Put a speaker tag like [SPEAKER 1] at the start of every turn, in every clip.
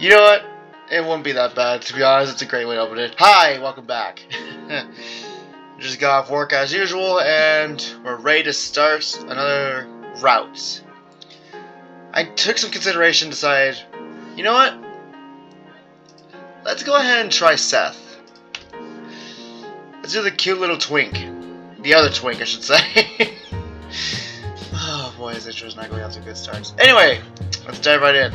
[SPEAKER 1] You know what? It wouldn't be that bad, to be honest. It's a great way to open it. Hi, welcome back. Just got off work as usual, and we're ready to start another route. I took some consideration, decided, you know what? Let's go ahead and try Seth. Let's do the cute little twink. The other twink, I should say. Oh boy, this intro's not going off to good starts. Anyway, let's dive right in.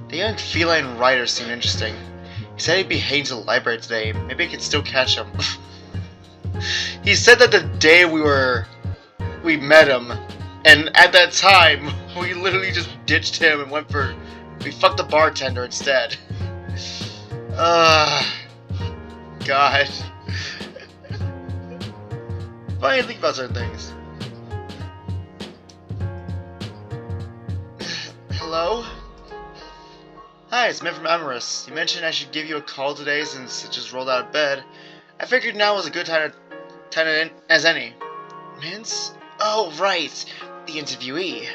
[SPEAKER 1] The young feline rider seemed interesting. He said he'd be heading to the library today. Maybe I could still catch him. He said that the day we met him, and at that time, we literally just ditched him and we fucked the bartender instead. God. Funny to think about certain things. Hello? Hi, it's Mint from Amorous. You mentioned I should give you a call today since it just rolled out of bed. I figured now was a good time in as any. Mintz? Oh, right. The interviewee.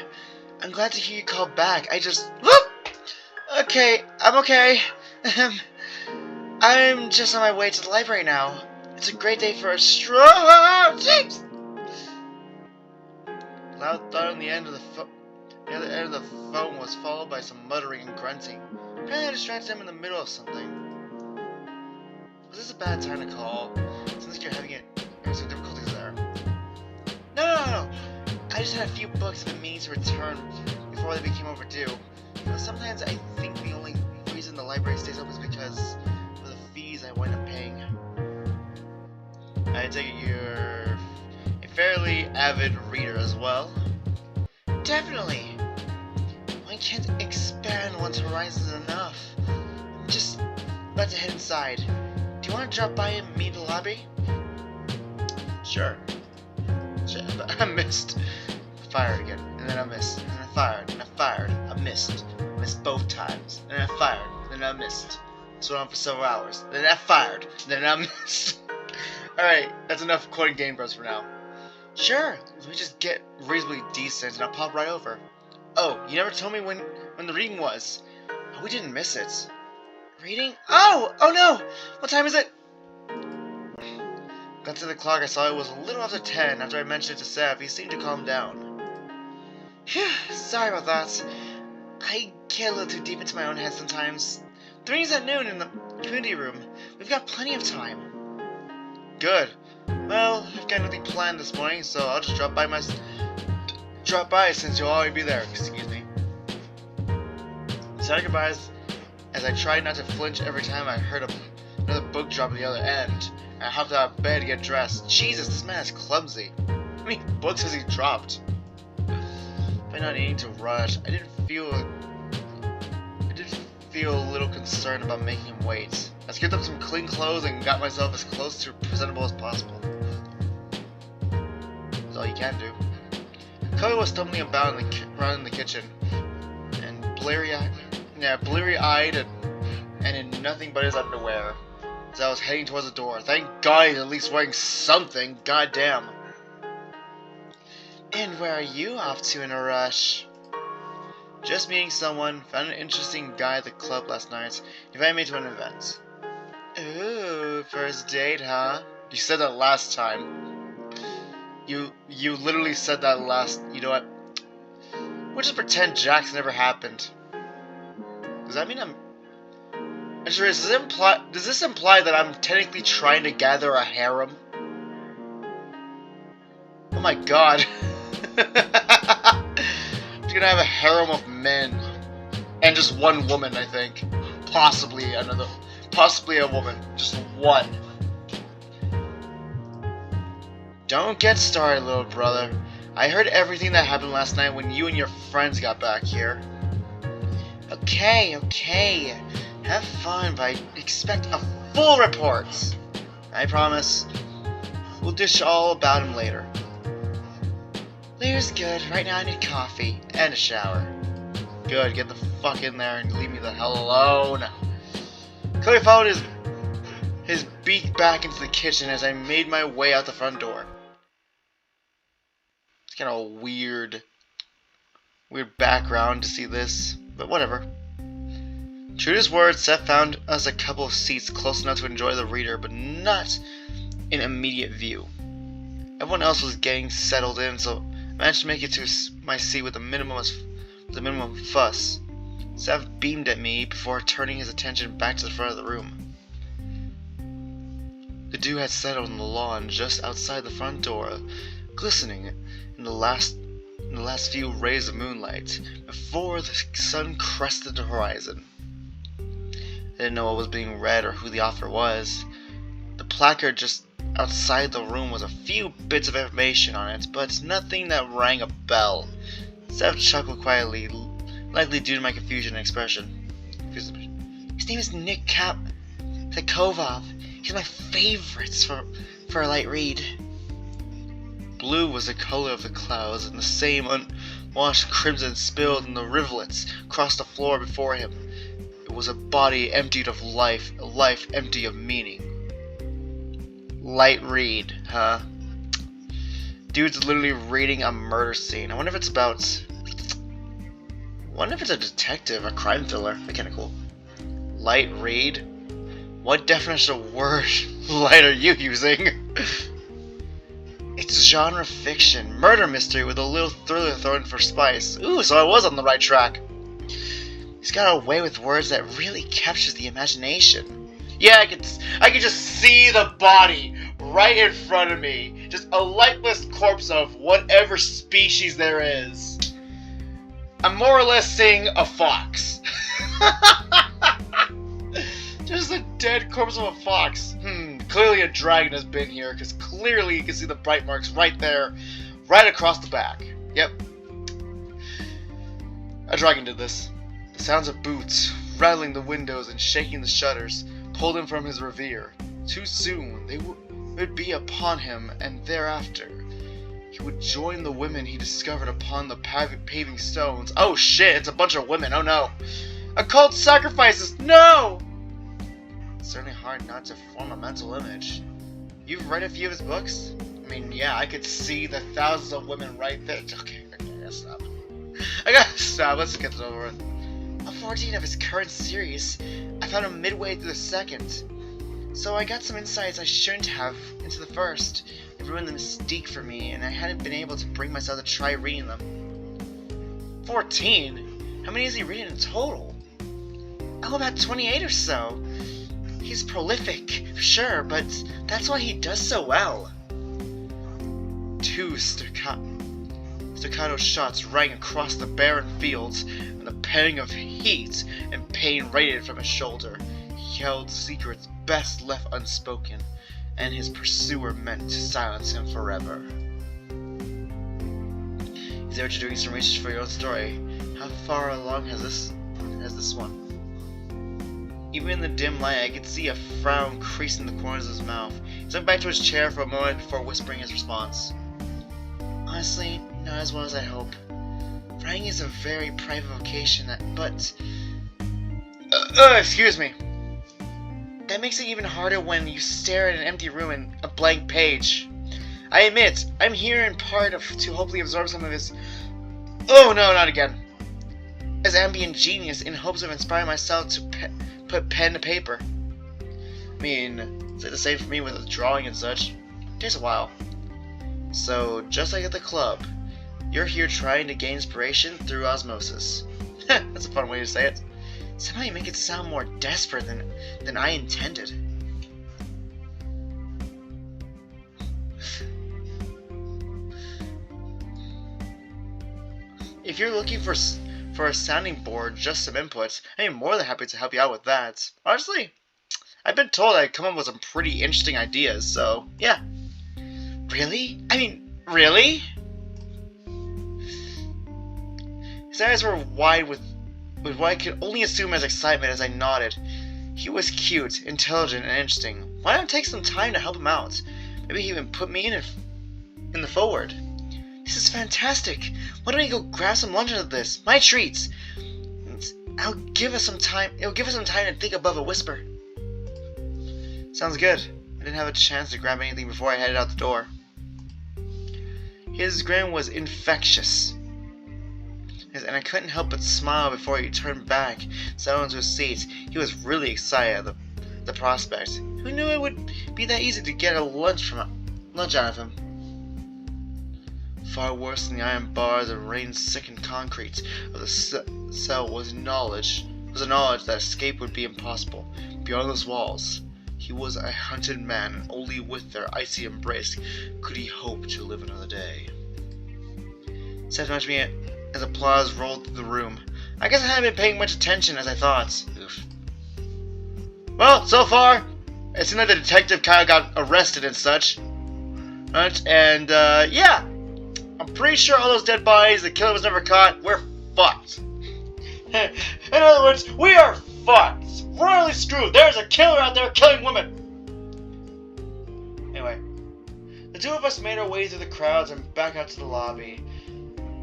[SPEAKER 1] I'm glad to hear you call back. I just... Whoop! Okay, I'm okay. I'm just on my way to the library now. It's a great day for a stroll. Jeez! Loud thud on the end of the phone was followed by some muttering and grunting. Apparently I distracted him in the middle of something. Was this a bad time to call? Sounds like you're having some difficulties there. No. I just had a few books I've been meaning to return before they became overdue. You know, sometimes I think the only reason the library stays open is because of the fees I wind up paying. I take it you're a fairly avid reader as well? Definitely! One can't expand one's horizons enough. I'm just about to head inside. Do you want to drop by and meet in the lobby? Sure. Shit, I missed. I fired again, and then I missed, and then I fired, and I fired. I missed. I missed both times, and then I fired, and then I missed. This went on for several hours. Then I fired, and then I missed. Alright, that's enough quoting Game Bros for now. Sure, let me just get reasonably decent and I'll pop right over. Oh, you never told me when the reading was. Oh, we didn't miss it. Reading? Oh no! What time is it? Got to the clock, I saw it was a little after 10. After I mentioned it to Seth, he seemed to calm down. Phew, sorry about that. I get a little too deep into my own head sometimes. The reading's at noon in the community room. We've got plenty of time. Good. Well, I've got nothing planned this morning, so I'll just drop by since you'll already be there. Excuse me. Said goodbyes as I tried not to flinch every time I heard another book drop at the other end. I hopped out of bed to get dressed. Jesus, this man is clumsy. How many books has he dropped? By not needing to rush, I did feel a little concerned about making him wait. I skipped up some clean clothes and got myself as close to presentable as possible. That's all you can do. Chloe was stumbling about around in the kitchen, and bleary-eyed and in nothing but his underwear. As I was heading towards the door. Thank God he's at least wearing something. Goddamn. And where are you off to in a rush? Just meeting someone. Found an interesting guy at the club last night. He invited me to an event. Ooh, first date, huh? You said that last time. You literally said that last. You know what? We'll just pretend Jack's never happened. Does that mean I'm sure? Does this imply that I'm technically trying to gather a harem? Oh my god. I'm gonna have a harem of men. And just one woman, I think. Possibly a woman. Just one. Don't get started, little brother. I heard everything that happened last night when you and your friends got back here. Okay. Have fun, but I expect a full report. I promise. We'll dish all about him later. Later's good. Right now I need coffee and a shower. Good, get the fuck in there and leave me the hell alone. Chloe followed his beak back into the kitchen as I made my way out the front door. It's kind of weird weird background to see this, but whatever. True to his word, Seth found us a couple of seats close enough to enjoy the reader, but not in immediate view. Everyone else was getting settled in, so I managed to make it to my seat with the minimum fuss. Seth beamed at me before turning his attention back to the front of the room. The dew had settled on the lawn just outside the front door, glistening in the last few rays of moonlight before the sun crested the horizon. I didn't know what was being read or who the author was. The placard just outside the room was a few bits of information on it, but nothing that rang a bell. Seth chuckled quietly, likely due to my confusion and expression. His name is Nick Kovov. He's my favorite for a light read. Blue was the color of the clouds, and the same unwashed crimson spilled in the rivulets across the floor before him. It was a body emptied of life, a life empty of meaning. Light read, huh? Dude's literally reading a murder scene. I wonder if it's about... I wonder if it's a detective, a crime thriller. That's kinda cool. Light read? What definition of word light are you using? It's genre fiction, murder mystery with a little thriller thrown for spice. Ooh, so I was on the right track. He's got a way with words that really captures the imagination. Yeah, I could just see the body right in front of me. Just a lifeless corpse of whatever species there is. I'm more or less seeing a fox. Just a dead corpse of a fox. Clearly a dragon has been here, because clearly you can see the bite marks right there, right across the back. Yep. A dragon did this. The sounds of boots, rattling the windows and shaking the shutters, pulled him from his reverie. Too soon, they would be upon him, and thereafter, he would join the women he discovered upon the paving stones. Oh shit, it's a bunch of women, oh no! Occult sacrifices, no! It's certainly hard not to form a mental image. You've read a few of his books? I mean, yeah, I could see the thousands of women right there. Okay, I gotta stop. Let's get this over with. Of 14 of his current series, I found him midway through the second. So I got some insights I shouldn't have into the first. It ruined the mystique for me, and I hadn't been able to bring myself to try reading them. 14? How many is he reading in total? Oh, about 28 or so. He's prolific, for sure, but that's why he does so well. Two staccato shots rang across the barren fields, and the pang of heat and pain radiated from his shoulder. He held secrets best left unspoken, and his pursuer meant to silence him forever. Is that what you're doing some research for your own story? How far along has this one? Even in the dim light, I could see a frown creasing the corners of his mouth. He went back to his chair for a moment before whispering his response. Honestly, not as well as I hope. Writing is a very private vocation, but... excuse me. That makes it even harder when you stare at an empty room and a blank page. I admit, I'm here in part to hopefully absorb some of his... Oh no, not again. As ambient genius in hopes of inspiring myself to put pen to paper. I mean, it's like the same for me with drawing and such. It takes a while. So, just like at the club, you're here trying to gain inspiration through osmosis. That's a fun way to say it. Somehow you make it sound more desperate than I intended. If you're looking for a sounding board, just some inputs, I'm more than happy to help you out with that. Honestly, I've been told I'd come up with some pretty interesting ideas, so yeah. Really? I mean, really? His eyes were wide with what I could only assume as excitement as I nodded. He was cute, intelligent, and interesting. Why not take some time to help him out? Maybe he even put me in the forward. This is fantastic. Why don't we go grab some lunch out of this? My treats. It'll give us some time to think above a whisper. Sounds good. I didn't have a chance to grab anything before I headed out the door. His grin was infectious. And I couldn't help but smile before he turned back, settled into his seat. He was really excited at the prospect. Who knew it would be that easy to get a lunch out of him? Far worse than the iron bars and rain-sickened concrete of the cell was the knowledge that escape would be impossible. Beyond those walls, he was a hunted man, and only with their icy embrace could he hope to live another day. Seth nudged me as applause rolled through the room. I guess I hadn't been paying much attention as I thought. Oof. Well, so far, it seemed like the detective kind of got arrested and such. And, yeah. I'm pretty sure all those dead bodies, the killer was never caught, we're fucked. In other words, we are fucked. Royally screwed. There's a killer out there killing women. Anyway, the two of us made our way through the crowds and back out to the lobby.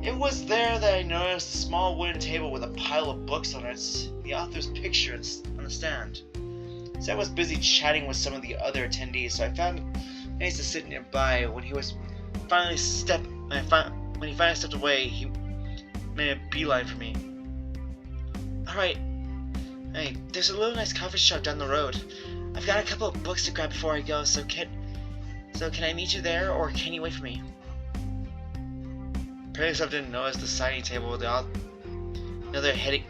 [SPEAKER 1] It was there that I noticed a small wooden table with a pile of books on it, the author's picture on the stand. Seth was busy chatting with some of the other attendees, so I found it nice to sit nearby. When he finally stepped away, he made a beeline for me. Alright, hey, there's a little nice coffee shop down the road. I've got a couple of books to grab before I go, so can I meet you there, or can you wait for me? Apparently Seth didn't notice the signing table with another heading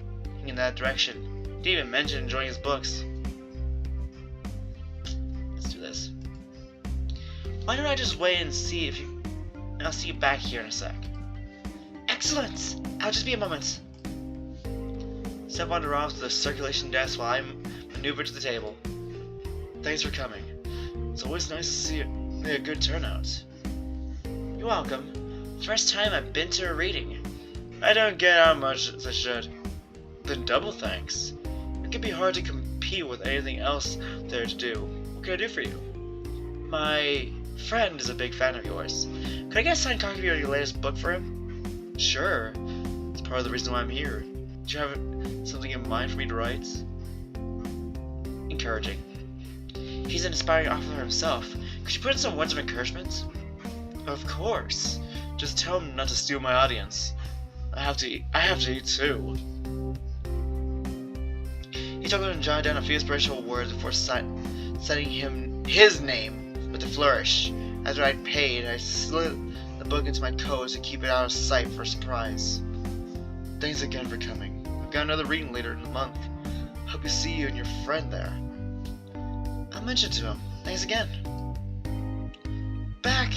[SPEAKER 1] in that direction. Didn't even mention enjoying his books. Let's do this. Why don't I just wait and see if you... And I'll see you back here in a sec. Excellent! I'll just be a moment. Seth wandered off to the circulation desk while I maneuvered to the table. Thanks for coming. It's always nice to see a good turnout. You're welcome. First time I've been to a reading. I don't get out much as I should. Then double thanks. It can be hard to compete with anything else there to do. What can I do for you? My friend is a big fan of yours. Could I get a signed copy of your latest book for him? Sure. It's part of the reason why I'm here. Do you have something in mind for me to write? Encouraging. He's an inspiring author himself. Could you put in some words of encouragement? Of course. Just tell him not to steal my audience. I have to eat too. He took and jotted down a few inspirational words before setting his name with a flourish. After I'd paid, I slid the book into my coat to keep it out of sight for a surprise. Thanks again for coming. I've got another reading later in the month. Hope to see you and your friend there. I'll mention to him. Thanks again. Back!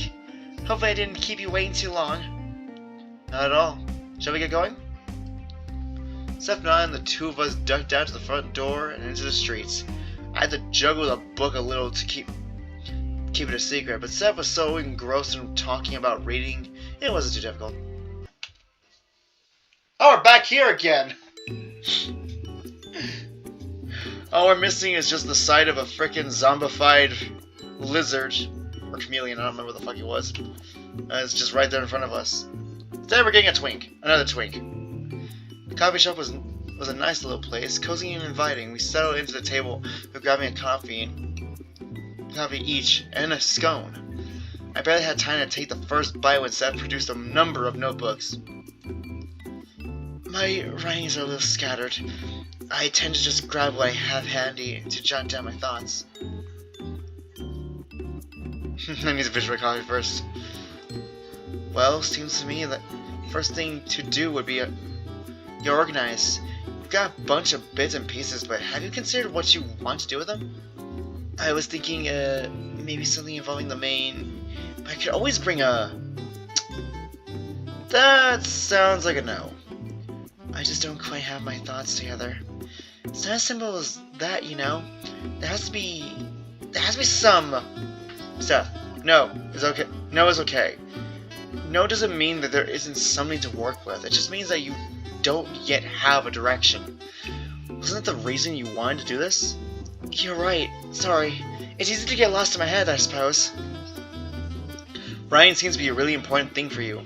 [SPEAKER 1] Hopefully I didn't keep you waiting too long. Not at all. Shall we get going? Seth and I and the two of us ducked out to the front door and into the streets. I had to juggle the book a little to keep it a secret, but Seth was so engrossed in talking about reading, it wasn't too difficult. Oh, we're back here again! All we're missing is just the sight of a frickin' zombified lizard. Or chameleon, I don't remember what the fuck it was. It's just right there in front of us. Today we're getting a twink. Another twink. The coffee shop was a nice little place, cozy and inviting. We settled into the table, we grabbing a coffee each, and a scone. I barely had time to take the first bite when Seth produced a number of notebooks. My writings are a little scattered. I tend to just grab what I have handy to jot down my thoughts. I need to finish my coffee first. Well, seems to me that first thing to do would be get organized. You've got a bunch of bits and pieces, but have you considered what you want to do with them? I was thinking maybe something involving the main, but I could always bring a... That sounds like a no. I just don't quite have my thoughts together. It's not as simple as that, you know. There has to be some... Seth, no is okay. No is okay. No doesn't mean that there isn't something to work with. It just means that you don't yet have a direction. Wasn't that the reason you wanted to do this? You're right. Sorry. It's easy to get lost in my head, I suppose. Writing seems to be a really important thing for you.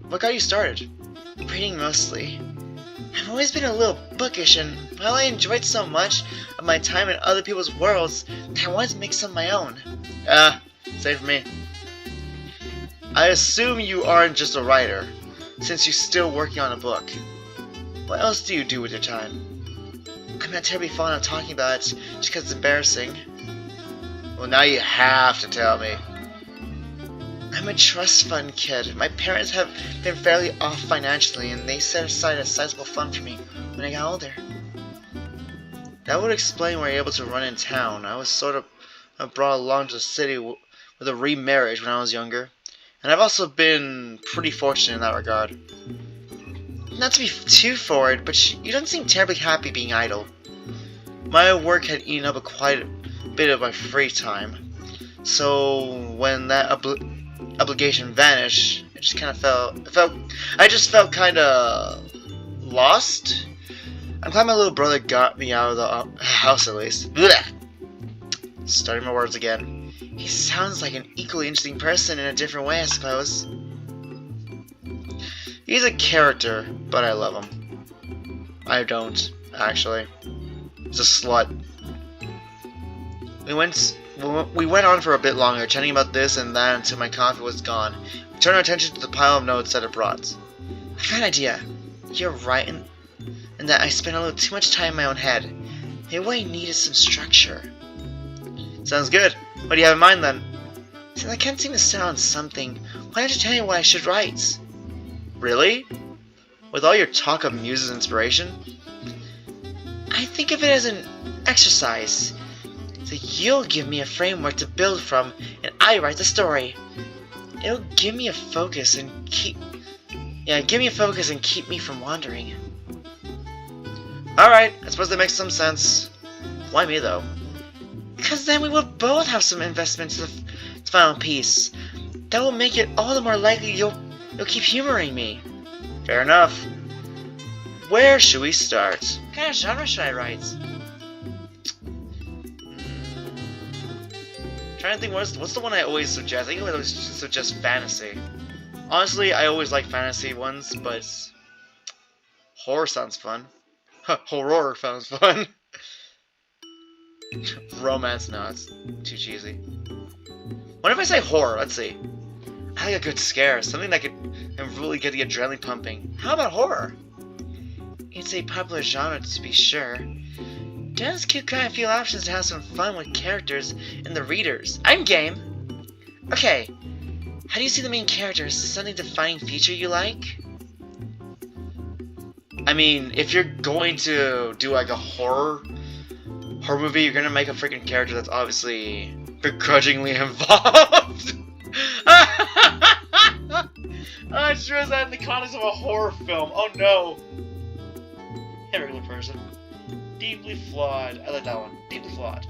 [SPEAKER 1] What got you started? Reading mostly. I've always been a little bookish, and while I enjoyed so much of my time in other people's worlds, I wanted to make some of my own.
[SPEAKER 2] Same for me. I assume you aren't just a writer.
[SPEAKER 1] since you're still working on a book. What else do you do with your time? I'm not terribly fond of talking about it just because it's embarrassing. Well, now you have to tell me. I'm a trust fund kid. My parents have been fairly off financially, and they set aside a sizable fund for me when I got older. That would explain why you're able to run in town. I was sort of brought along to the city with a remarriage when I was younger, and I've also been pretty fortunate in that regard. Not to be too forward, but you don't seem terribly happy being idle. My work had eaten up quite a bit of my free time, so when that obligation vanished, I just kind of felt kind of lost. I'm glad my little brother got me out of the house at least. Blech. Starting my words again. He sounds like an equally interesting person in a different way, I suppose. He's a character, but I love him. I don't, actually. He's a slut. We went on for a bit longer, chatting about this and that until my coffee was gone. We turned our attention to the pile of notes that it brought. I got an idea. You're right in that I spent a little too much time in my own head. Maybe what I need is some structure. Sounds good. What do you have in mind then? Since I can't seem to settle on something, why don't you tell me what I should write? Really? With all your talk of muse's inspiration? I think of it as an exercise. So you'll give me a framework to build from, and I write the story. It'll give me a focus and keep me from wandering. Alright, I suppose that makes some sense. Why me though? Because then we will both have some investment to the final piece. That will make it all the more likely you'll keep humoring me. Fair enough. Where should we start? What kind of genre should I write? Trying to think, what's the one I always suggest? I think I always suggest fantasy. Honestly, I always like fantasy ones, but horror sounds fun. Horror sounds fun. Romance, no, it's too cheesy. What if I say horror? Let's see. I like a good scare, something that could really get the adrenaline pumping. How about horror? It's a popular genre to be sure. Does keep kind of few options to have some fun with characters and the readers. I'm game! Okay, how do you see the main characters? Is something defining feature you like? I mean, if you're going to do like a horror movie, you're gonna make a freaking character that's obviously begrudgingly involved. I just realized that in the context of a horror film. Oh no! Hey, regular person. Deeply flawed. I like that one. Deeply flawed.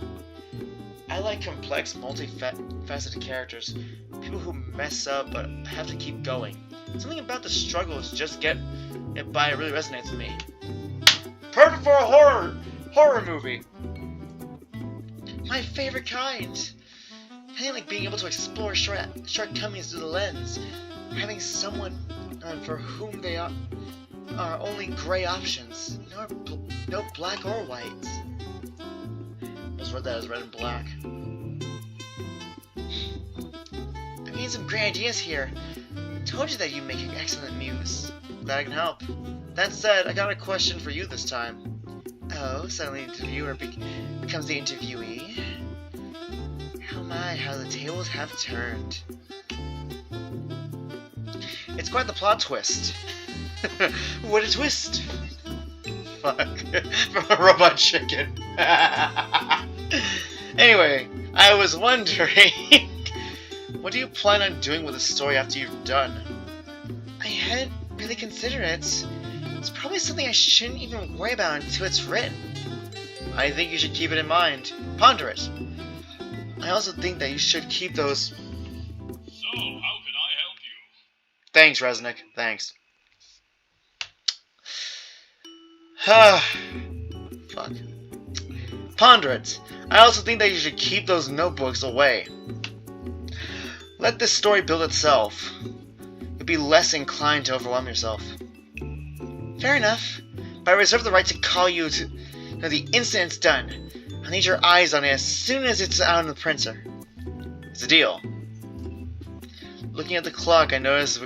[SPEAKER 1] I like complex, multifaceted characters. People who mess up but have to keep going. Something about the struggle to just get it by really resonates with me. Perfect for a horror movie. My favorite kind. I like being able to explore shortcomings through the lens. Having someone for whom they are only gray options. No black or white. I just read that as red and black. I'm getting some great ideas here. I told you that you make an excellent muse. Glad I can help. That said, I got a question for you this time. Oh, suddenly the interviewer becomes the interviewee. Oh my, how the tables have turned. It's quite the plot twist. What a twist! Fuck. From a robot chicken. Anyway, I was wondering, what do you plan on doing with the story after you've done? I hadn't really considered it. It's probably something I shouldn't even worry about until it's written. I think you should keep it in mind. Ponder it. I also think that you should keep those...
[SPEAKER 2] So, how can I help you?
[SPEAKER 1] Thanks, Resnick. Thanks. Fuck. Ponder it. I also think that you should keep those notebooks away. Let this story build itself. You'll be less inclined to overwhelm yourself. Fair enough, but I reserve the right to call you to the instant it's done. I'll need your eyes on it as soon as it's out on the printer. It's a deal. Looking at the clock, I noticed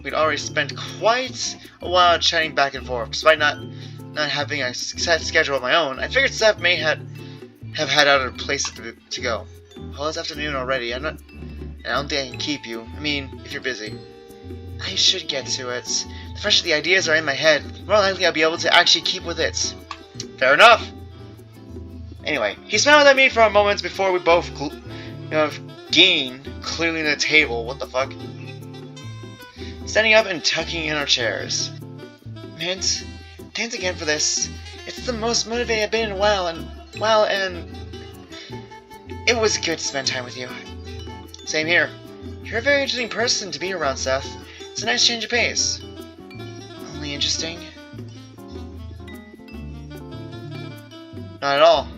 [SPEAKER 1] we'd already spent quite a while chatting back and forth. Despite not having a set schedule of my own, I figured Seth may have had other places to go. Well, it's afternoon already. I don't think I can keep you. I mean, if you're busy. I should get to it. The fresher the ideas are in my head, the more likely I'll be able to actually keep with it. Fair enough. Anyway, he smiled at me for a moment before we both, gained clearly the table. What the fuck? Standing up and tucking in our chairs. Mint, thanks again for this. It's the most motivated I've been in a while, and it was good to spend time with you. Same here. You're a very interesting person to be around, Seth. It's a nice change of pace. Only interesting? Not at all.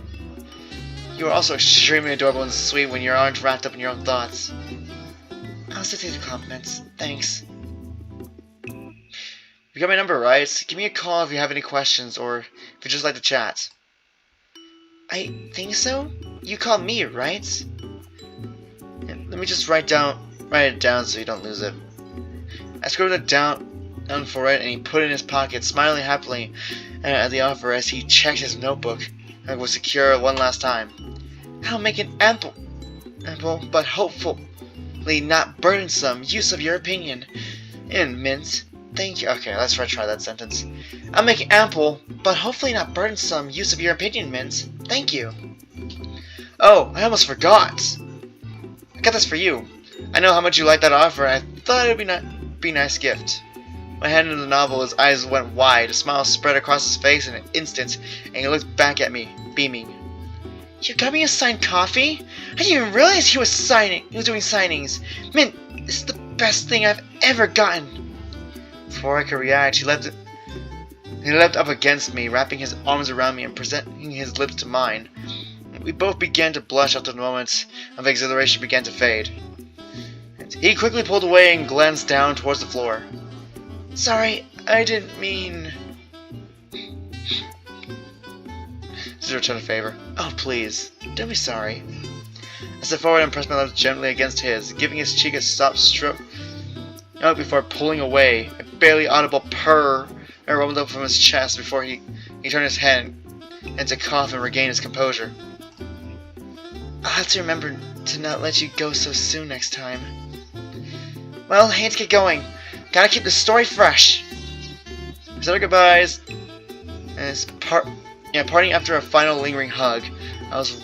[SPEAKER 1] You are also extremely adorable and sweet when you aren't wrapped up in your own thoughts. I'll still take the compliments. Thanks. You got my number, right? Give me a call if you have any questions or if you'd just like to chat. I think so? You called me, right? Yeah, let me just write it down so you don't lose it. I scribbled it down for it and he put it in his pocket, smiling happily at the offer as he checked his notebook and was secure one last time. I'll make an ample but hopefully not burdensome use of your opinion. Mint. Thank you. Okay, let's retry that sentence. I'll make ample but hopefully not burdensome use of your opinion, Mint. Thank you. Oh, I almost forgot. I got this for you. I know how much you like that offer, and I thought it would be a nice gift. When I handed him the novel, his eyes went wide, a smile spread across his face in an instant, and he looked back at me, beaming. You got me a signed coffee? I didn't even realize he was doing signings. Mint, this is the best thing I've ever gotten. Before I could react, he leapt up against me, wrapping his arms around me and presenting his lips to mine. We both began to blush after the moment of exhilaration began to fade. He quickly pulled away and glanced down towards the floor. Sorry, I didn't mean... This is a return of favor. Oh, please, don't be sorry. I stepped forward and pressed my lips gently against his, giving his cheek a soft stroke before pulling away. A barely audible purr rumbled up from his chest before he turned his head and to cough and regain his composure. I'll have to remember to not let you go so soon next time. Well, I hate to get going. Gotta keep the story fresh. We said our goodbyes, and parting after a final lingering hug. As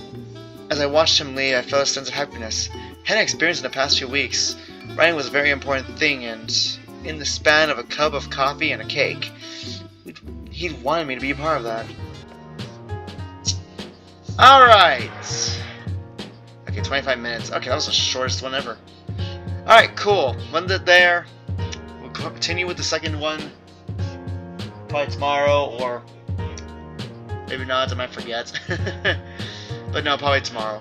[SPEAKER 1] I watched him leave, I felt a sense of happiness I hadn't experienced in the past few weeks. Writing was a very important thing, and in the span of a cup of coffee and a cake, he'd wanted me to be a part of that. Alright. Okay, 25 minutes. Okay, that was the shortest one ever. Alright, cool. End it there. We'll continue with the second one. Probably tomorrow, or maybe not, I might forget. But no, probably tomorrow.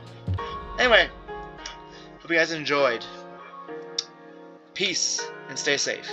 [SPEAKER 1] Anyway, hope you guys enjoyed. Peace, and stay safe.